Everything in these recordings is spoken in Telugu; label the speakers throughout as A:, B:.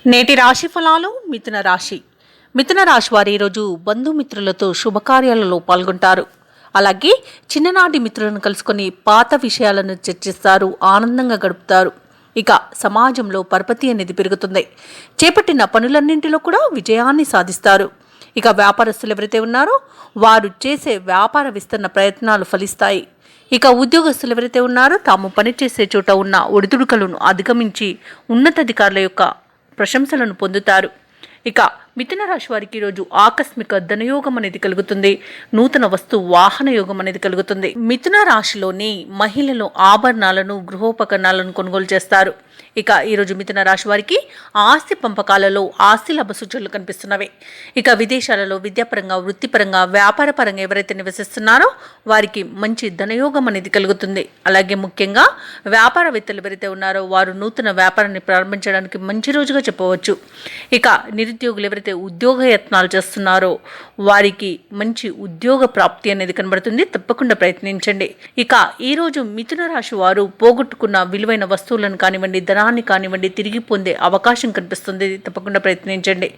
A: నేటి రాశి ఫలాలు. మిథున రాశి వారు ఈరోజు బంధుమిత్రులతో శుభకార్యాలలో పాల్గొంటారు. అలాగే చిన్ననాటి మిత్రులను కలుసుకొని పాత విషయాలను చర్చిస్తారు, ఆనందంగా గడుపుతారు. ఇక సమాజంలో పరపతి అనేది పెరుగుతుంది. చేపట్టిన పనులన్నింటిలో కూడా విజయాన్ని సాధిస్తారు. ఇక వ్యాపారస్తులు ఎవరైతే ఉన్నారో వారు చేసే వ్యాపార విస్తరణ ప్రయత్నాలు ఫలిస్తాయి. ఇక ఉద్యోగస్తులు ఎవరైతే ఉన్నారో తాము పనిచేసే చోట ఉన్న ఒడిదుడుకులను అధిగమించి ఉన్నతాధికారుల యొక్క ప్రశంసలను పొందుతారు. ఇక మిథున రాశి వారికి ఈరోజు ఆకస్మిక ధనయోగం అనేది కలుగుతుంది. నూతన వస్తు వాహన యోగం అనేది కలుగుతుంది. మిథున రాశిలోని మహిళలు ఆభరణాలను, గృహోపకరణాలను కొనుగోలు చేస్తారు. ఇక ఈరోజు మిథున రాశి వారికి ఆస్తి పంపకాలలో ఆస్తి లాభ సూచనలు కనిపిస్తున్నవి. ఇక విదేశాలలో విద్యాపరంగా, వృత్తిపరంగా, వ్యాపారపరంగా ఎవరైతే నివసిస్తున్నారో వారికి మంచి ధనయోగం అనేది కలుగుతుంది. అలాగే ముఖ్యంగా వ్యాపారవేత్తలు ఎవరైతే ఉన్నారో వారు నూతన వ్యాపారాన్ని ప్రారంభించడానికి మంచి రోజుగా చెప్పవచ్చు. ఇక నిరుద్యోగులు ఎవరైతే ఉద్యోగ యత్నాలు చేస్తున్నారో వారికి మంచి ఉద్యోగ ప్రాప్తి అనేది కనబడుతుంది. తప్పకుండా ప్రయత్నించండి. ఇక ఈరోజు మిథున రాశి వారు పోగొట్టుకున్న విలువైన వస్తువులను కానివ్వండి, ధనాన్ని కానివ్వండి తిరిగి పొందే అవకాశం కనిపిస్తుంది. తప్పకుండా ప్రయత్నించండి.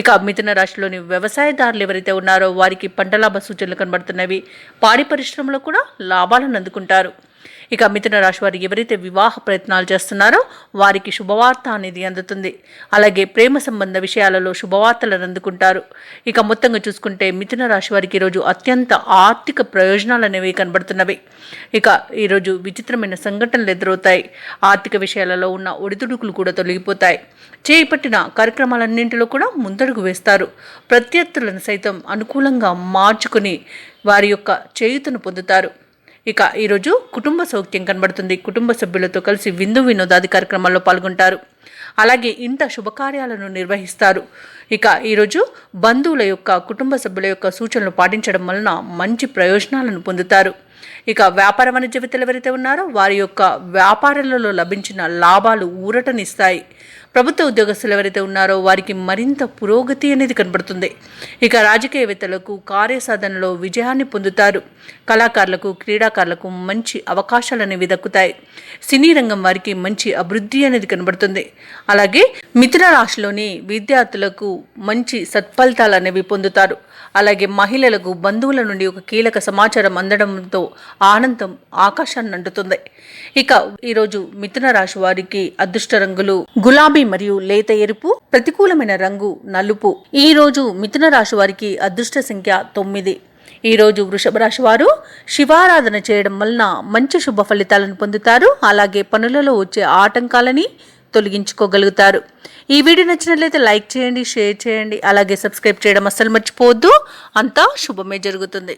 A: ఇక మిథున రాశిలోని వ్యవసాయదారులు ఎవరైతే ఉన్నారో వారికి పంట లాభ సూచనలు కనబడుతున్నవి. పాడి పరిశ్రమలో కూడా లాభాలను అందుకుంటారు. ఇక మిథున రాశి వారు ఎవరైతే వివాహ ప్రయత్నాలు చేస్తున్నారో వారికి శుభవార్త అనేది అందుతుంది. అలాగే ప్రేమ సంబంధ విషయాలలో శుభవార్తలను అందుకుంటారు. ఇక మొత్తంగా చూసుకుంటే మిథున రాశి వారికి ఈరోజు అత్యంత ఆర్థిక ప్రయోజనాలు అనేవి కనబడుతున్నవి. ఇక ఈరోజు విచిత్రమైన సంఘటనలు ఎదురవుతాయి. ఆర్థిక విషయాలలో ఉన్న ఒడిదుడుకులు కూడా తొలగిపోతాయి. చేపట్టిన కార్యక్రమాలన్నింటిలో కూడా ముందడుగు వేస్తారు. ప్రత్యర్థులను సైతం అనుకూలంగా మార్చుకుని వారి యొక్క చేయూతను పొందుతారు. ఇక ఈరోజు కుటుంబ సౌఖ్యం కనబడుతుంది. కుటుంబ సభ్యులతో కలిసి విందు వినోదాది కార్యక్రమాల్లో పాల్గొంటారు. అలాగే ఇంట శుభకార్యాలను నిర్వహిస్తారు. ఇక ఈరోజు బంధువుల యొక్క, కుటుంబ సభ్యుల యొక్క సూచనలు పాటించడం వలన మంచి ప్రయోజనాలను పొందుతారు. ఇక వ్యాపార వాణిజ్యవేత్తలు ఎవరైతే ఉన్నారో వారి యొక్క వ్యాపారాలలో లభించిన లాభాలు ఊరటనిస్తాయి. ప్రభుత్వ ఉద్యోగస్తులు ఎవరైతే ఉన్నారో వారికి మరింత పురోగతి అనేది కనబడుతుంది. ఇక రాజకీయవేత్తలకు కార్యసాధనలో విజయాన్ని పొందుతారు. కళాకారులకు, క్రీడాకారులకు మంచి అవకాశాలు అనేవి దక్కుతాయి. సినీ రంగం వారికి మంచి అభివృద్ధి అనేది కనబడుతుంది. అలాగే మిథున రాశిలోని విద్యార్థులకు మంచి సత్ఫలితాలు అనేవి పొందుతారు. అలాగే మహిళలకు బంధువుల నుండి ఒక కీలక సమాచారం అందడంతో ఆనందం ఆకాశాన్ని అంటుతుంది. ఇక ఈరోజు మిథున రాశి వారికి అదృష్ట రంగులు గులాబీ మరియు లేత ఎరుపు, ప్రతికూలమైన రంగు నలుపు. ఈ రోజు మిథున రాశి వారికి అదృష్ట సంఖ్య 9. ఈరోజు వృషభ రాశి వారు శివారాధన చేయడం వలన మంచి శుభ ఫలితాలను పొందుతారు. అలాగే పనులలో వచ్చే ఆటంకాలని తొలగించుకోగలుగుతారు. ఈ వీడియో నచ్చినట్లయితే లైక్ చేయండి, షేర్ చేయండి, అలాగే సబ్స్క్రైబ్ చేయడం అస్సలు మర్చిపోవద్దు. అంతా శుభమే జరుగుతుంది.